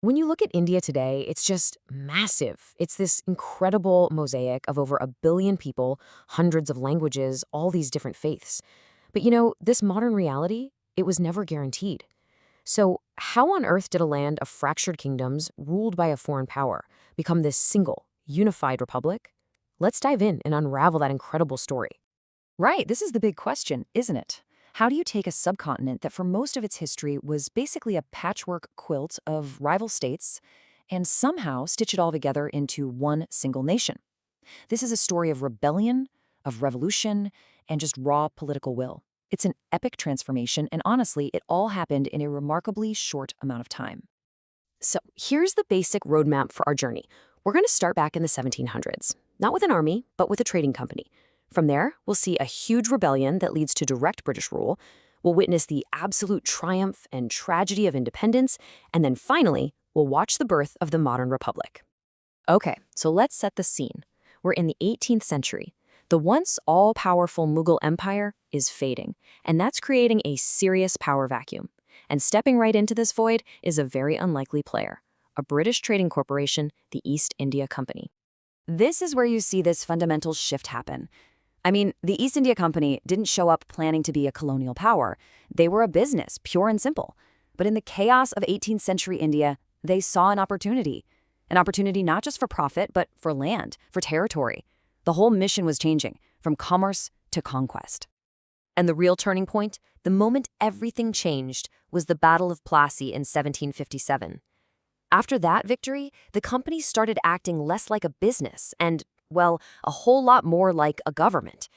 When you look at India today, it's just massive. It's this incredible mosaic of over 1 billion people, hundreds of languages, all these different faiths. But this modern reality, it was never guaranteed. So, how on earth did a land of fractured kingdoms, ruled by a foreign power, become this single, unified republic? Let's dive in and unravel that incredible story. Right, this is the big question, isn't it? How do you take a subcontinent that for most of its history was basically a patchwork quilt of rival states and somehow stitch it all together into one single nation? This is a story of rebellion, of revolution, and just raw political will. It's an epic transformation, and honestly, it all happened in a remarkably short amount of time. So, here's the basic roadmap for our journey. We're going to start back in the 1700s, not with an army, but with a trading company. From there, we'll see a huge rebellion that leads to direct British rule. We'll witness the absolute triumph and tragedy of independence. And then finally, we'll watch the birth of the modern republic. Okay, so let's set the scene. We're in the 18th century. The once all-powerful Mughal Empire is fading, and that's creating a serious power vacuum. And stepping right into this void is a very unlikely player, a British trading corporation, the East India Company. This is where you see this fundamental shift happen. I mean, the East India Company didn't show up planning to be a colonial power. They were a business, pure and simple. But in the chaos of 18th century India, they saw an opportunity. An opportunity not just for profit, but for land, for territory. The whole mission was changing, from commerce to conquest. And the real turning point, the moment everything changed, was the Battle of Plassey in 1757. After that victory, the company started acting less like a business and, well, a whole lot more like a government.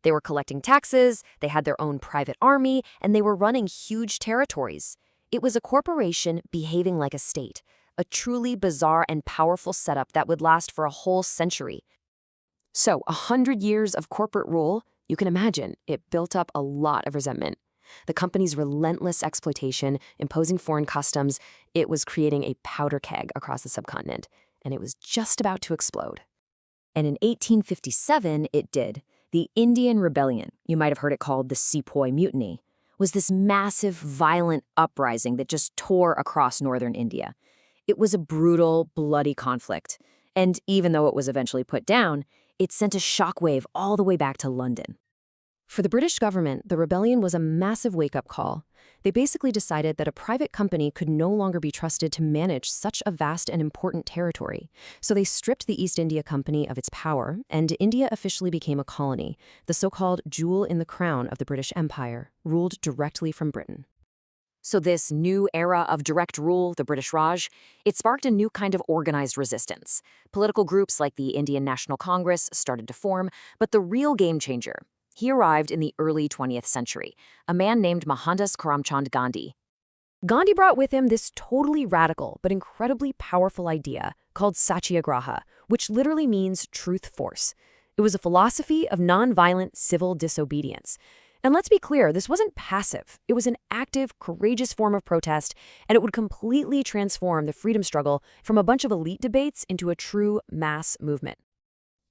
They were collecting taxes, they had their own private army, and they were running huge territories. It was a corporation behaving like a state, a truly bizarre and powerful setup that would last for a whole century. So, 100 years of corporate rule, you can imagine, it built up a lot of resentment. The company's relentless exploitation, imposing foreign customs, it was creating a powder keg across the subcontinent, and it was just about to explode. And in 1857, it did. The Indian Rebellion, you might have heard it called the Sepoy Mutiny, was this massive, violent uprising that just tore across northern India. It was a brutal, bloody conflict. And even though it was eventually put down, it sent a shockwave all the way back to London. For the British government, the rebellion was a massive wake-up call. They basically decided that a private company could no longer be trusted to manage such a vast and important territory. So they stripped the East India Company of its power, and India officially became a colony, the so-called jewel in the crown of the British Empire, ruled directly from Britain. So this new era of direct rule, the British Raj, it sparked a new kind of organized resistance. Political groups like the Indian National Congress started to form, but the real game changer, he arrived in the early 20th century, a man named Mohandas Karamchand Gandhi. Gandhi brought with him this totally radical but incredibly powerful idea called Satyagraha, which literally means truth force. It was a philosophy of nonviolent civil disobedience. And let's be clear, this wasn't passive. It was an active, courageous form of protest, and it would completely transform the freedom struggle from a bunch of elite debates into a true mass movement.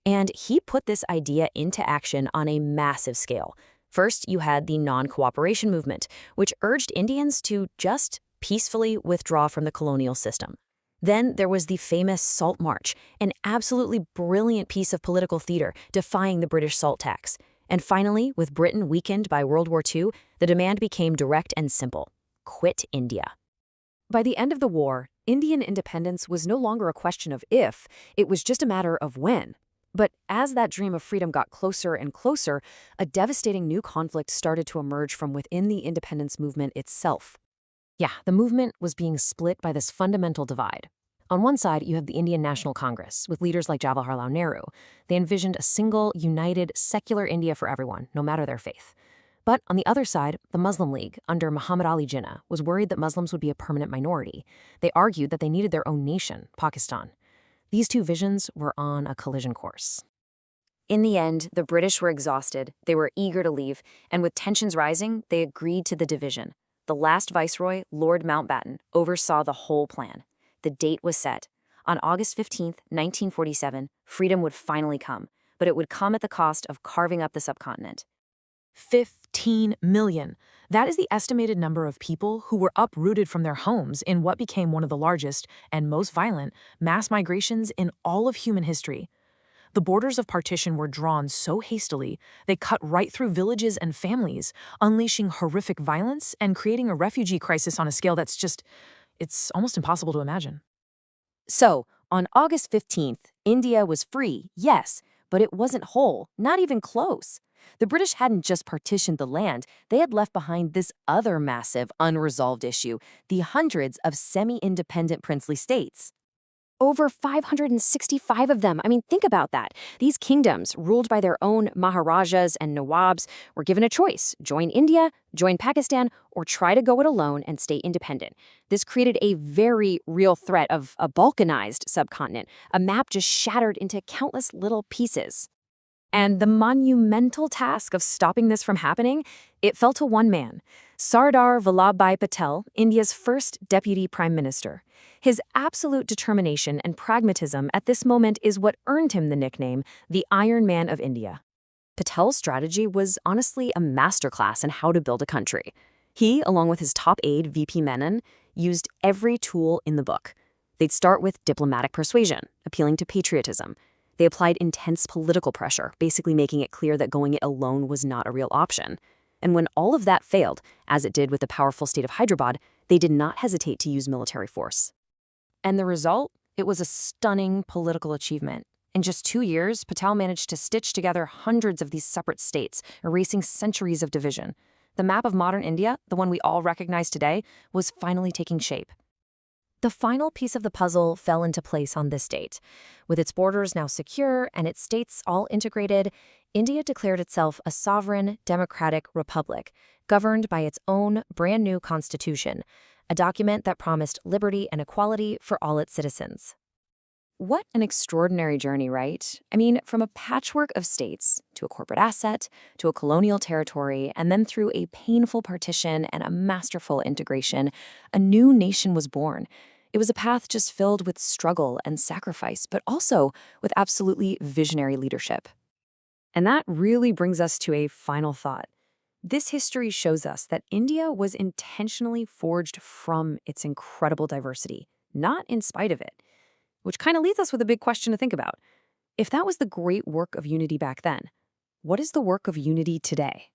And he put this idea into action on a massive scale. First, you had the non-cooperation movement, which urged Indians to just peacefully withdraw from the colonial system. Then there was the famous Salt March, an absolutely brilliant piece of political theater defying the British salt tax. And finally, with Britain weakened by World War II, the demand became direct and simple: quit India. By the end of the war, Indian independence was no longer a question of if, it was just a matter of when. But as that dream of freedom got closer and closer, a devastating new conflict started to emerge from within the independence movement itself. Yeah, the movement was being split by this fundamental divide. On one side, you have the Indian National Congress, with leaders like Jawaharlal Nehru. They envisioned a single, united, secular India for everyone, no matter their faith. But on the other side, the Muslim League, under Muhammad Ali Jinnah, was worried that Muslims would be a permanent minority. They argued that they needed their own nation, Pakistan. These two visions were on a collision course. In the end, the British were exhausted, they were eager to leave, and with tensions rising, they agreed to the division. The last viceroy, Lord Mountbatten, oversaw the whole plan. The date was set. On August 15, 1947, freedom would finally come, but it would come at the cost of carving up the subcontinent. 15 million. That is the estimated number of people who were uprooted from their homes in what became one of the largest and most violent mass migrations in all of human history. The borders of partition were drawn so hastily, they cut right through villages and families, unleashing horrific violence and creating a refugee crisis on a scale it's almost impossible to imagine. So, on August 15th, India was free, yes, but it wasn't whole, not even close. The British hadn't just partitioned the land, they had left behind this other massive, unresolved issue, the hundreds of semi-independent princely states. Over 565 of them. I mean, think about that. These kingdoms, ruled by their own Maharajas and Nawabs, were given a choice: join India, join Pakistan, or try to go it alone and stay independent. This created a very real threat of a balkanized subcontinent, a map just shattered into countless little pieces. And the monumental task of stopping this from happening, it fell to one man, Sardar Patel, India's first deputy prime minister. His absolute determination and pragmatism at this moment is what earned him the nickname, the Iron Man of India. Patel's strategy was honestly a masterclass in how to build a country. He, along with his top aide, VP Menon, used every tool in the book. They'd start with diplomatic persuasion, appealing to patriotism. They applied intense political pressure, basically making it clear that going it alone was not a real option. And when all of that failed, as it did with the powerful state of Hyderabad, they did not hesitate to use military force. And the result? It was a stunning political achievement. In just 2 years, Patel managed to stitch together hundreds of these separate states, erasing centuries of division. The map of modern India, the one we all recognize today, was finally taking shape. The final piece of the puzzle fell into place on this date. With its borders now secure and its states all integrated, India declared itself a sovereign, democratic republic, governed by its own brand new constitution, a document that promised liberty and equality for all its citizens. What an extraordinary journey, right? I mean, from a patchwork of states, to a corporate asset, to a colonial territory, and then through a painful partition and a masterful integration, a new nation was born. It was a path just filled with struggle and sacrifice, but also with absolutely visionary leadership. And that really brings us to a final thought. This history shows us that India was intentionally forged from its incredible diversity, not in spite of it. Which kind of leaves us with a big question to think about. If that was the great work of unity back then, what is the work of unity today?